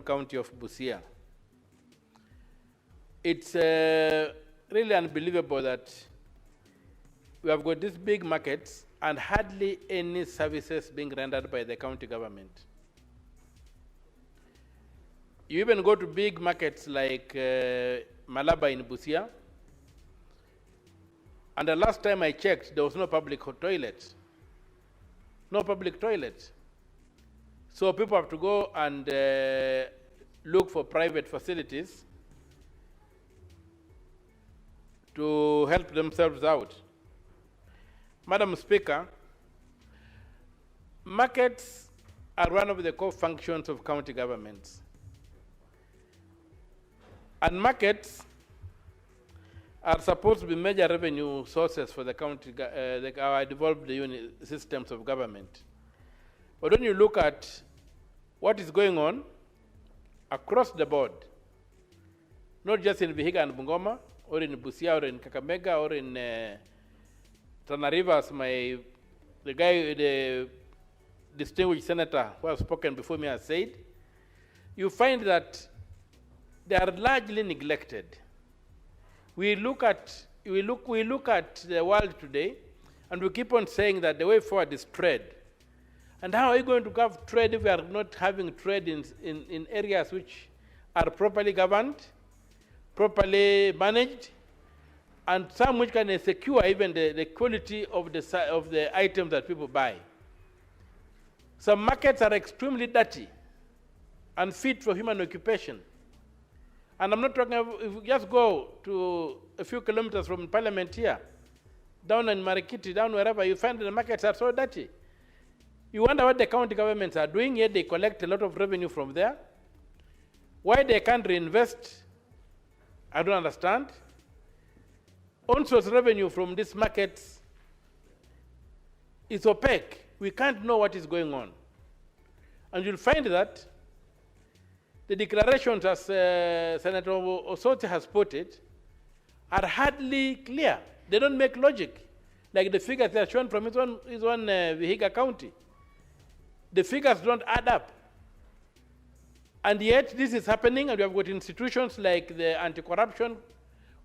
county of Busia. It's really unbelievable that we have got these big markets and hardly any services being rendered by the county government. You even go to big markets like Malaba in Busia, and the last time I checked, there was no public toilet. No public toilet. So people have to go and look for private facilities to help themselves out. Madam Speaker, markets are one of the core functions of county governments. And markets are supposed to be major revenue sources for the county, our devolved unit systems of government. But when you look at what is going on across the board, not just in Vihiga and Bungoma, or in Busia, or in Kakamega, or in Tana Rivers, the distinguished senator who has spoken before me has said, you find that they are largely neglected. We look at the world today, and we keep on saying that the way forward is trade. And how are we going to have trade if we are not having trade in areas which are properly governed, properly managed, and some which can secure even the quality of the items that people buy? Some markets are extremely dirty, unfit for human occupation. And I'm not talking about, if you just go to a few kilometers from Parliament here, down in Marikiti, down wherever, you find the markets are so dirty. You wonder what the county governments are doing, yet they collect a lot of revenue from there. Why they can't reinvest, I don't understand. On-source revenue from these markets is opaque. We can't know what is going on. And you'll find that the declarations, as Senator Osoti has put it, are hardly clear. They don't make logic. Like the figures that are shown from his own Vihiga County. The figures don't add up. And yet this is happening, and we have got institutions like the anti-corruption,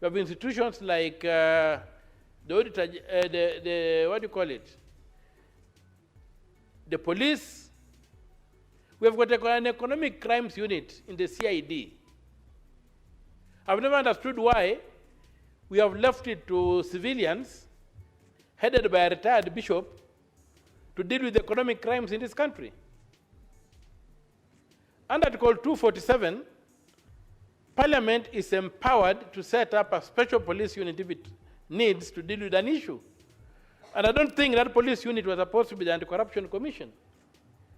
we have institutions like the auditor, what do you call it? The police. We have got an economic crimes unit in the CID. I've never understood why we have left it to civilians, headed by a retired bishop, to deal with economic crimes in this country. Under Article 247, Parliament is empowered to set up a special police unit if it needs to deal with an issue. And I don't think that police unit was supposed to be the Anti-Corruption Commission.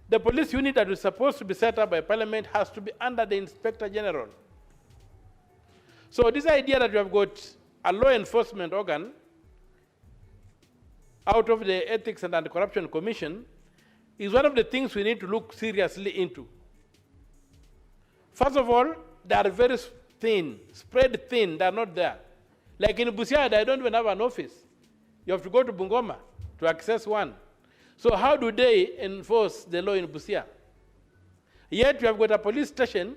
The police unit that is supposed to be set up by Parliament has to be under the Inspector General. So this idea that we have got a law enforcement organ out of the Ethics and Anti-Corruption Commission is one of the things we need to look seriously into. First of all, they are very thin, spread thin, they are not there. Like in Busia, they don't even have an office. You have to go to Bungoma to access one. So how do they enforce the law in Busia? Yet we have got a police station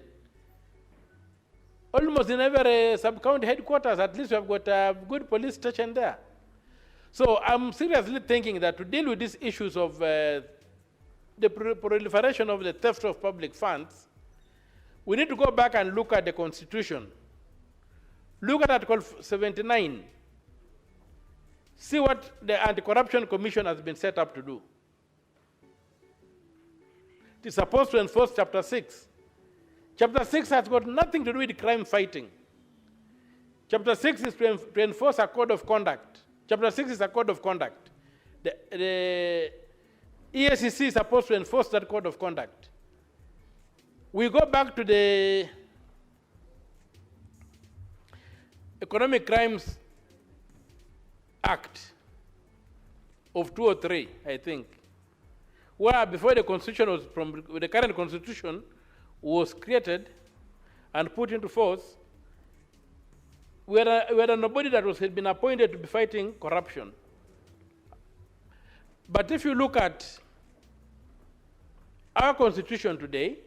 almost in every sub-county headquarters. At least we have got a good police station there. So I'm seriously thinking that to deal with these issues of the proliferation of the theft of public funds, we need to go back and look at the Constitution. Look at Article 79. See what the Anti-Corruption Commission has been set up to do. It is supposed to enforce Chapter 6. Chapter 6 has got nothing to do with crime fighting. Chapter 6 is to enforce a code of conduct. Chapter 6 is a code of conduct. The EACC is supposed to enforce that code of conduct. We go back to the Economic Crimes Act of 2003, I think, where before the Constitution was the current Constitution was created and put into force, we had nobody that had been appointed to be fighting corruption. But if you look at our Constitution today,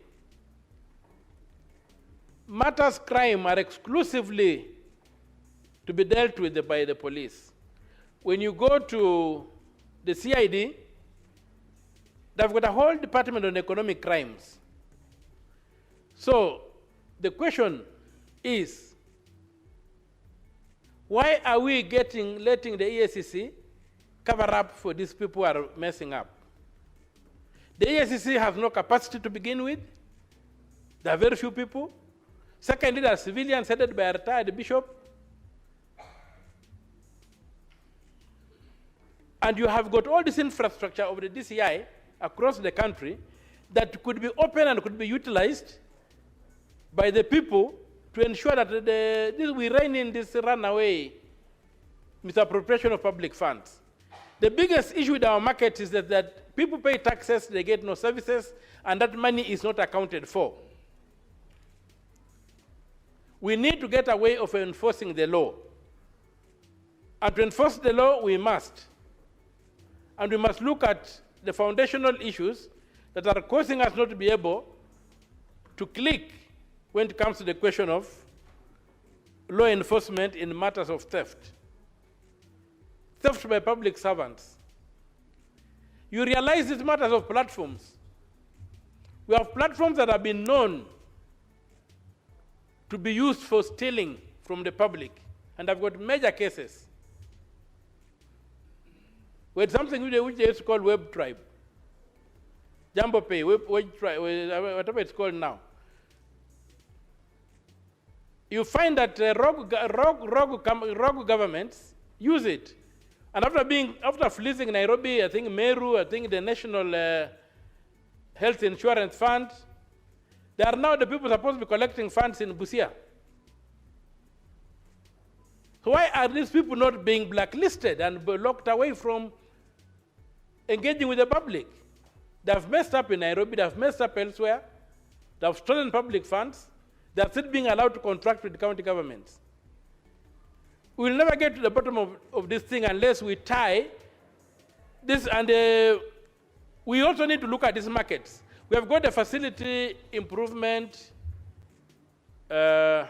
matters crime are exclusively to be dealt with by the police. When you go to the CID, they've got a whole department on economic crimes. So the question is, why are we letting the EACC cover up for these people who are messing up? The EACC has no capacity to begin with. There are very few people. Secondly, there are civilians headed by a retired bishop. And you have got all this infrastructure of the DCI across the country that could be open and could be utilized by the people to ensure that we rein in this runaway misappropriation of public funds. The biggest issue with our market is that people pay taxes, they get no services, and that money is not accounted for. We need to get a way of enforcing the law. And to enforce the law, we must. And we must look at the foundational issues that are causing us not to be able to click when it comes to the question of law enforcement in matters of theft. Theft by public servants. You realize these matters of platforms. We have platforms that have been known to be used for stealing from the public, and I've got major cases. We had something which they used to call Web Tribe. Jumbo Pay, Web Tribe, whatever it's called now. You find that rogue governments use it. And after fleecing Nairobi, I think Meru, I think the National Health Insurance Fund, they are now the people supposed to be collecting funds in Busia. So why are these people not being blacklisted and locked away from engaging with the public? They have messed up in Nairobi, they have messed up elsewhere, they have stolen public funds, they are still being allowed to contract with county governments. We will never get to the bottom of this thing unless we tie this, and we also need to look at these markets. We have got the facility improvement laws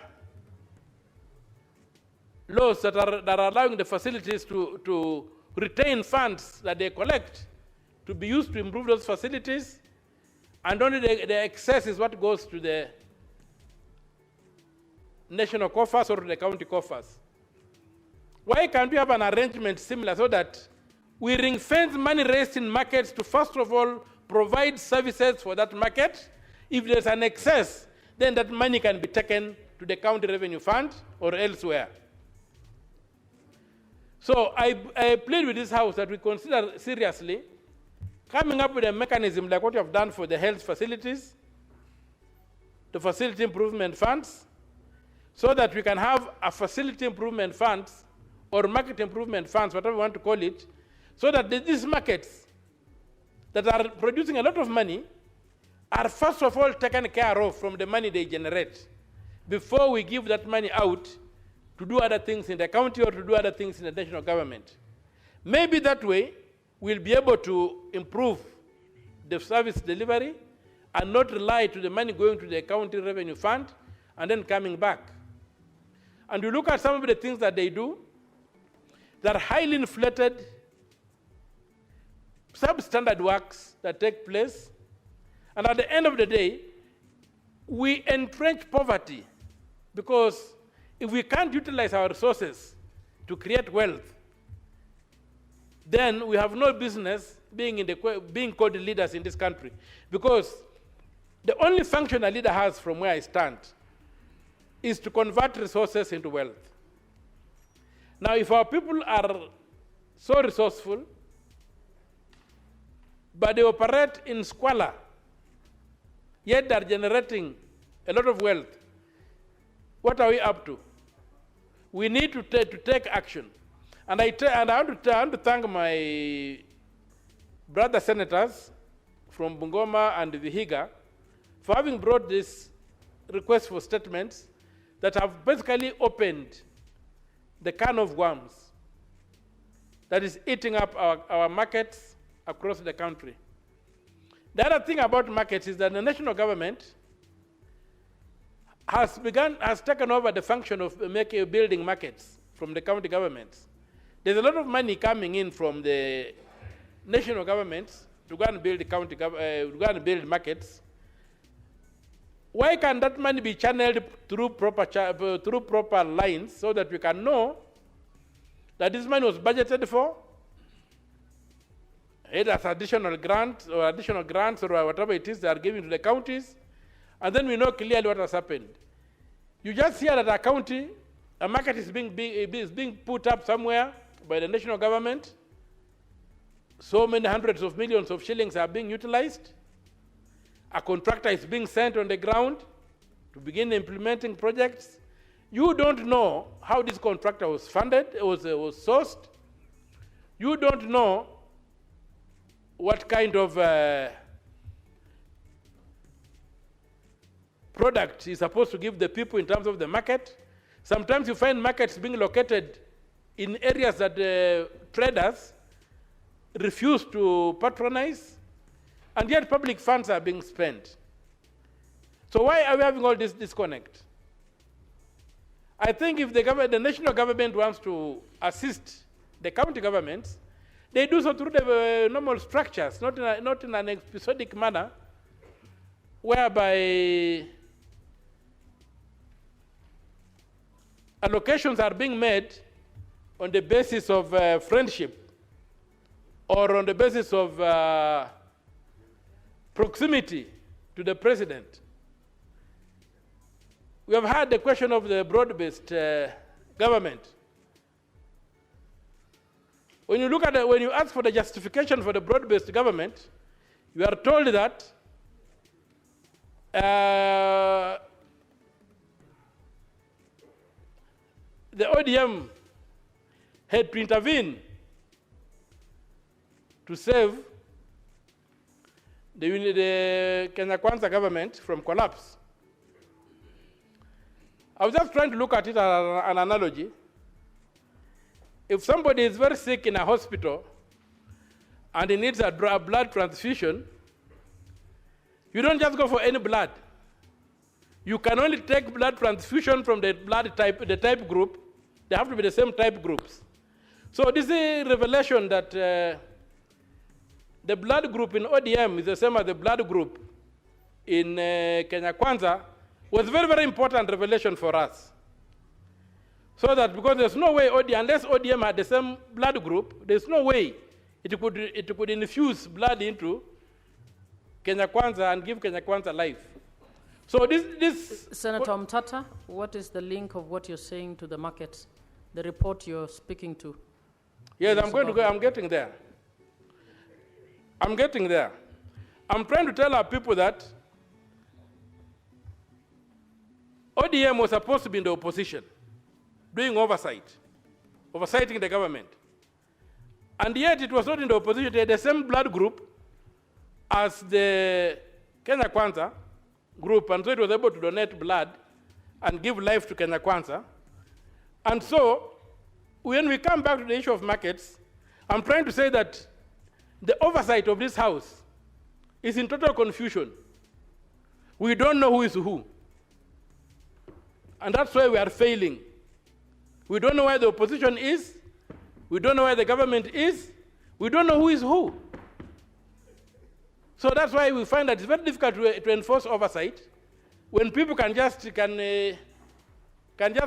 that are allowing the facilities to retain funds that they collect to be used to improve those facilities, and only the excess is what goes to the national coffers or to the county coffers. Why can't we have an arrangement similar so that we ring-fence money raised in markets to, first of all, provide services for that market? If there's an excess, then that money can be taken to the county revenue fund or elsewhere. So I plead with this House that we consider seriously coming up with a mechanism like what you have done for the health facilities, the facility improvement funds, so that we can have a facility improvement funds or market improvement funds, whatever we want to call it, so that these markets that are producing a lot of money are first of all taken care of from the money they generate before we give that money out to do other things in the county or to do other things in the national government. Maybe that way we'll be able to improve the service delivery and not rely to the money going to the county revenue fund and then coming back. And you look at some of the things that they do, they're highly inflated, substandard works that take place, and at the end of the day, we entrench poverty, because if we can't utilize our resources to create wealth, then we have no business being called leaders in this country, because the only function a leader has from where I stand is to convert resources into wealth. Now, if our people are so resourceful, but they operate in squalor, yet they're generating a lot of wealth, what are we up to? We need to take action. And I want to thank my brother senators from Bungoma and Vihiga for having brought this request for statements that have basically opened the can of worms that is eating up our markets across the country. The other thing about markets is that the national government has taken over the function of building markets from the county governments. There's a lot of money coming in from the national governments to go and build build markets. Why can't that money be channeled through proper lines so that we can know that this money was budgeted for, either as additional grants or whatever it is they are giving to the counties, and then we know clearly what has happened. You just hear that a market is being put up somewhere by the national government. So many hundreds of millions of shillings are being utilized. A contractor is being sent on the ground to begin implementing projects. You don't know how this contractor was funded, was sourced. You don't know what kind of product is supposed to give the people in terms of the market. Sometimes you find markets being located in areas that traders refuse to patronize, and yet public funds are being spent. So why are we having all this disconnect? I think if the national government wants to assist the county governments, they do so through the normal structures, not in an episodic manner, whereby allocations are being made on the basis of friendship or on the basis of proximity to the president. We have had the question of the broad-based government. When you look at when you ask for the justification for the broad-based government, you are told that the ODM had to intervene to save the Kenya Kwanza government from collapse. I was just trying to look at it as an analogy. If somebody is very sick in a hospital and he needs a blood transfusion, you don't just go for any blood. You can only take blood transfusion from the the type group. They have to be the same type groups. So this is a revelation that the blood group in ODM is the same as the blood group in Kenya Kwanza was very, very important revelation for us. So that because there's no way unless ODM had the same blood group, there's no way it could infuse blood into Kenya Kwanza and give Kenya Kwanza life. So this Senator Omtatah, what is the link of what you're saying to the markets, the report you're speaking to? Yes, I'm getting there. I'm trying to tell our people that ODM was supposed to be in the opposition, doing oversighting the government. And yet it was not in the opposition. They had the same blood group as the Kenya Kwanza group, and so it was able to donate blood and give life to Kenya Kwanza. And so when we come back to the issue of markets, I'm trying to say that the oversight of this house is in total confusion. We don't know who is who. And that's why we are failing. We don't know where the opposition is. We don't know where the government is. We don't know who is who. So that's why we find that it's very difficult to enforce oversight when people can just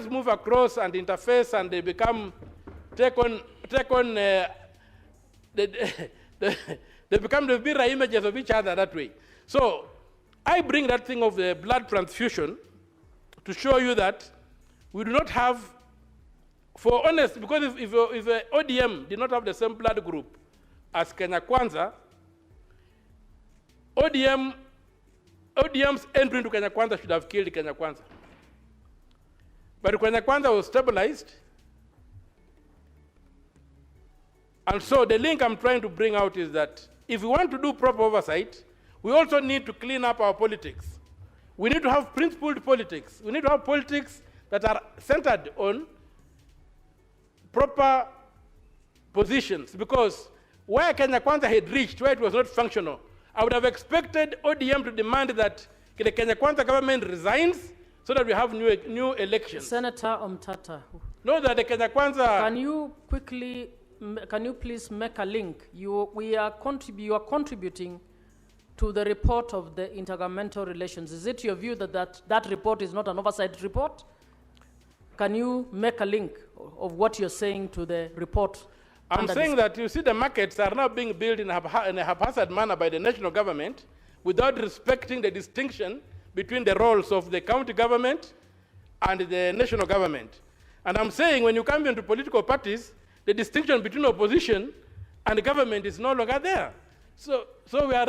move across and interface, and they they become the mirror images of each other that way. So I bring that thing of the blood transfusion to show you that we do not have, for honest, because if ODM did not have the same blood group as Kenya Kwanza, ODM's entry into Kenya Kwanza should have killed Kenya Kwanza. But Kenya Kwanza was stabilized. And so the link I'm trying to bring out is that if we want to do proper oversight, we also need to clean up our politics. We need to have principled politics. We need to have politics that are centered on proper positions, because where Kenya Kwanza had reached, where it was not functional, I would have expected ODM to demand that the Kenya Kwanza government resigns so that we have new elections. Senator Omtatah, Know that the Kenya Kwanza, can you please make a link? You are contributing to the report of the Intergovernmental Relations. Is it your view that report is not an oversight report? Can you make a link of what you're saying to the report? I'm saying that you see the markets are now being built in a haphazard manner by the national government without respecting the distinction between the roles of the county government and the national government. And I'm saying when you come into political parties, the distinction between opposition and government is no longer there. So we are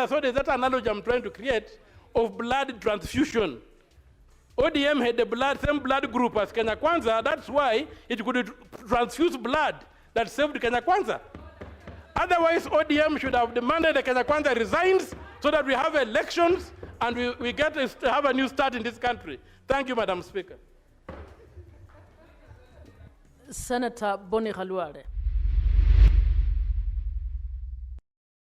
so there's that analogy I'm trying to create of blood transfusion. ODM had the same blood group as Kenya Kwanza. That's why it could transfuse blood that saved Kenya Kwanza. Otherwise, ODM should have demanded that Kenya Kwanza resigns so that we have elections and we get to have a new start in this country. Thank you, Madam Speaker. Senator Boni Khalwale.